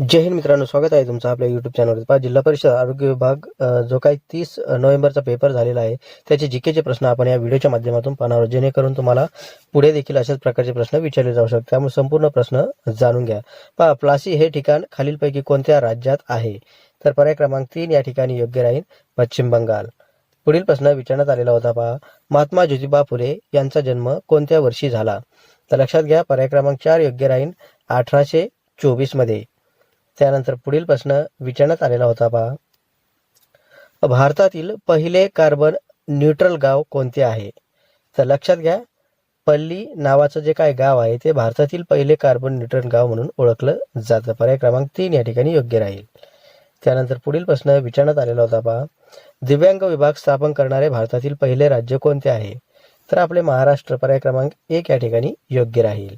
जय हिंद मित्रांनो, स्वागत आहे तुमचं आपल्या यूट्यूब चॅनलवर। पहा, जिल्हा परिषद आरोग्य विभाग जो काही 30 नोव्हेंबरचा पेपर झालेला आहे त्याचे जीकेचे प्रश्न आपण या व्हिडिओच्या माध्यमातून पाहणार आहोत, जेणेकरून तुम्हाला पुढे देखील अशाच प्रकारचे प्रश्न विचारले जाऊ शकतात। त्यामुळे संपूर्ण प्रश्न जाणून घ्या। पहा, प्लासी हे ठिकाण खालीलपैकी कोणत्या राज्यात आहे? तर पर्याय क्रमांक 3 या ठिकाणी योग्य राहील पश्चिम बंगाल। पुढील प्रश्न विचारण्यात आलेला होता। पहा, महात्मा ज्योतिबा फुले यांचा जन्म कोणत्या वर्षी झाला? तर लक्षात घ्या, पर्याय क्रमांक 4 योग्य राहील 1824 मध्ये। त्यानंतर पुढील प्रश्न विचारण्यात आलेला होता। पहा, भारतातील पहिले कार्बन न्यूट्रल गाव कोणते आहे? तर लक्षात घ्या, पल्ली नावाचं जे काय गाव आहे ते भारतातील पहिले कार्बन न्यूट्रल गाव म्हणून ओळखलं जातं। पर्याय क्रमांक 3 या ठिकाणी योग्य राहील। त्यानंतर पुढील प्रश्न विचारण्यात आलेला होता। पहा, दिव्यांग विभाग स्थापन करणारे भारतातील पहिले राज्य कोणते आहे? तर आपले महाराष्ट्र। पर्याय क्रमांक 1 या ठिकाणी योग्य राहील।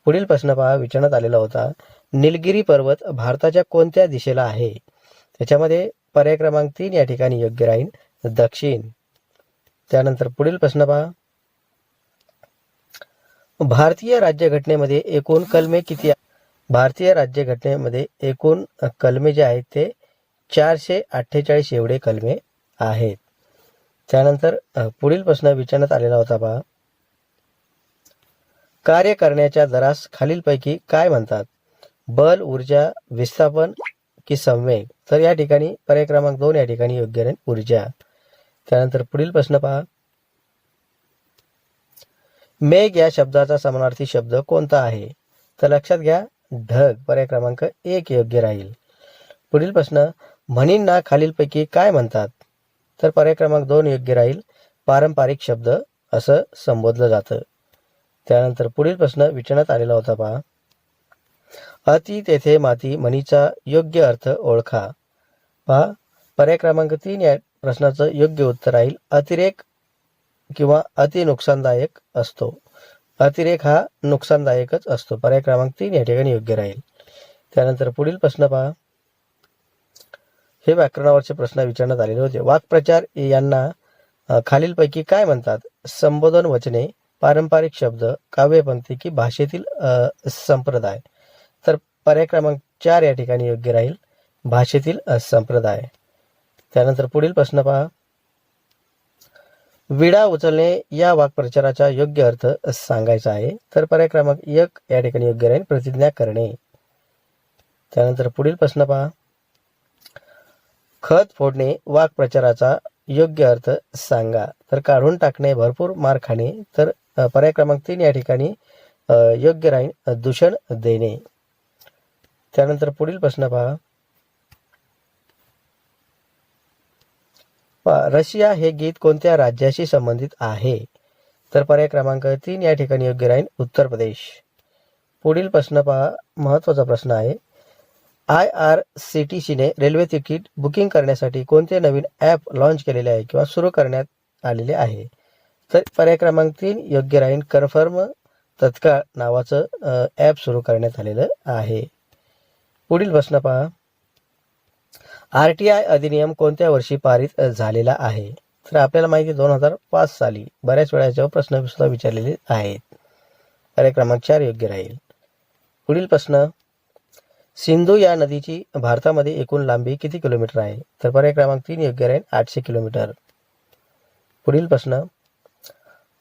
पुढील प्रश्न पहा, विचारण्यात आलेला होता, निलगिरी पर्वत भारताच्या कोणत्या दिशेला आहे? त्याच्यामध्ये पर्याय क्रमांक 3 या ठिकाणी योग्य राहील दक्षिण। त्यानंतर पुढील प्रश्न पहा, भारतीय राज्यघटनेमध्ये एकूण कलमे किती आहे? भारतीय राज्यघटनेमध्ये एकूण कलमे जे आहेत ते 448 एवढे कलमे आहेत। त्यानंतर पुढील प्रश्न विचारण्यात आलेला होता। पहा, कार्य करण्याच्या दरास खालीलपैकी काय म्हणतात? बल, ऊर्जा, विस्थापन की संवेग? तर या ठिकाणी पर्याय क्रमांक 2 या ठिकाणी योग्य राहील ऊर्जा। त्यानंतर पुढील प्रश्न पहा, मेघ या शब्दाचा समानार्थी शब्द कोणता आहे? तर लक्षात घ्या, ढग। पर्याय क्रमांक 1 योग्य राहील। पुढील प्रश्न, म्हणींना खालीलपैकी काय म्हणतात? तर पर्याय क्रमांक 2 योग्य राहील पारंपरिक शब्द असं संबोधलं जातं। त्यानंतर पुढील प्रश्न विचारण्यात आलेला होता। पहा, अति तेथे माती म्हणीचा योग्य अर्थ ओळखा। पहा, पर्याय क्रमांक 3 या प्रश्नाचं योग्य उत्तर राहील अतिरेक किंवा अति नुकसानदायक असतो। अतिरेक हा नुकसानदायकच असतो। पर्याय क्रमांक 3 या ठिकाणी योग्य राहील। त्यानंतर पुढील प्रश्न पहा, हे व्याकरणावरचे प्रश्न विचारण्यात आलेले होते। वाक्प्रचार यांना खालीलपैकी काय म्हणतात? संबोधन वचने, पारंपरिक शब्द, काव्यपंक्ती की भाषेतील संप्रदाय? तर पर्याय क्रमांक 4 या ठिकाणी योग्य राहील भाषेतील संप्रदाय। त्यानंतर पुढील प्रश्न पहा, विडा उचलणे या वाक्प्रचाराचा योग्य अर्थ सांगायचा आहे। तर पर्याय क्रमांक 1 या ठिकाणी योग्य राहील प्रतिज्ञा करणे। त्यानंतर पुढील प्रश्न पहा, खत फोडणे वाक्प्रचाराचा योग्य अर्थ सांगा। तर काढून टाकणे, भरपूर मार खाणे। तर पर्याय क्रमांक 3 या ठिकाणी योग्य राहील दूषण देणे। त्यानंतर पुढील प्रश्न पहा, रशिया हे गीत कोणत्या राज्याशी संबंधित आहे? तर पर्याय क्रमांक 3 या ठिकाणी योग्य राहील उत्तर प्रदेश। पुढील प्रश्न पहा, महत्त्वाचा प्रश्न आहे, IRCTCने रेल्वे तिकीट बुकिंग करण्यासाठी कोणते नवीन ॲप लॉन्च केलेले आहे किंवा सुरू करण्यात आलेले आहे? तर पर्याय क्रमांक 3 योग्य राहील कन्फर्म तत्काळ नावाचं ॲप सुरू करण्यात आलेलं आहे। पुढील प्रश्न पहा, RTI अधिनियम कोणत्या वर्षी पारित झालेला आहे? तर आपल्याला माहिती आहे 2005 साली। बऱ्याच वेळा याच्यावर प्रश्न सुद्धा विचारलेले आहेत। पर्याय क्रमांक 4 योग्य राहील। पुढील प्रश्न, सिंधू या नदीची भारतामध्ये एकूण लांबी किती किलोमीटर आहे? तर पर्याय क्रमांक 3 योग्य राहील 800 किलोमीटर। पुढील प्रश्न,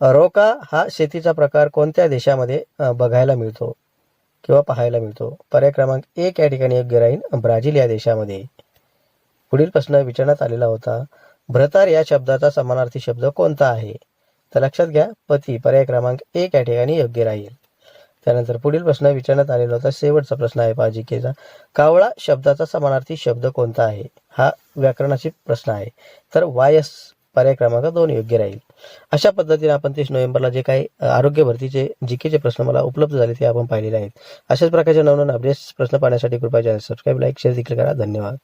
रोका हा शेतीचा प्रकार कोणत्या देशामध्ये बघायला मिळतो किंवा पाहायला मिळतो? पर्याय क्रमांक 1 या ठिकाणी योग्य राहील ब्राझील या देशामध्ये। पुढील प्रश्न विचारण्यात आलेला होता, भ्रतार या शब्दाचा समानार्थी शब्द कोणता आहे? तर लक्षात घ्या, पती। पर्याय क्रमांक 1 या ठिकाणी योग्य राहील। त्यानंतर पुढील प्रश्न विचारण्यात आलेला होता, शेवटचा प्रश्न आहे पहा जीकेचा, कावळा शब्दाचा समानार्थी शब्द कोणता आहे? हा व्याकरणाची प्रश्न आहे। तर वायस। पर्याय क्रमांक 2 योग्य राहील। अशा पद्धतीने आपण 30 नोव्हेंबरला जे काही आरोग्य भरतीचे जीकेचे प्रश्न मला उपलब्ध झाले ते आपण पाहिलेले आहेत। अशाच प्रकारचे नवनवीन अपडेट्स प्रश्न पाहण्यासाठी कृपया चॅनल सबस्क्राईब, लाईक, शेअर देखील करा। धन्यवाद।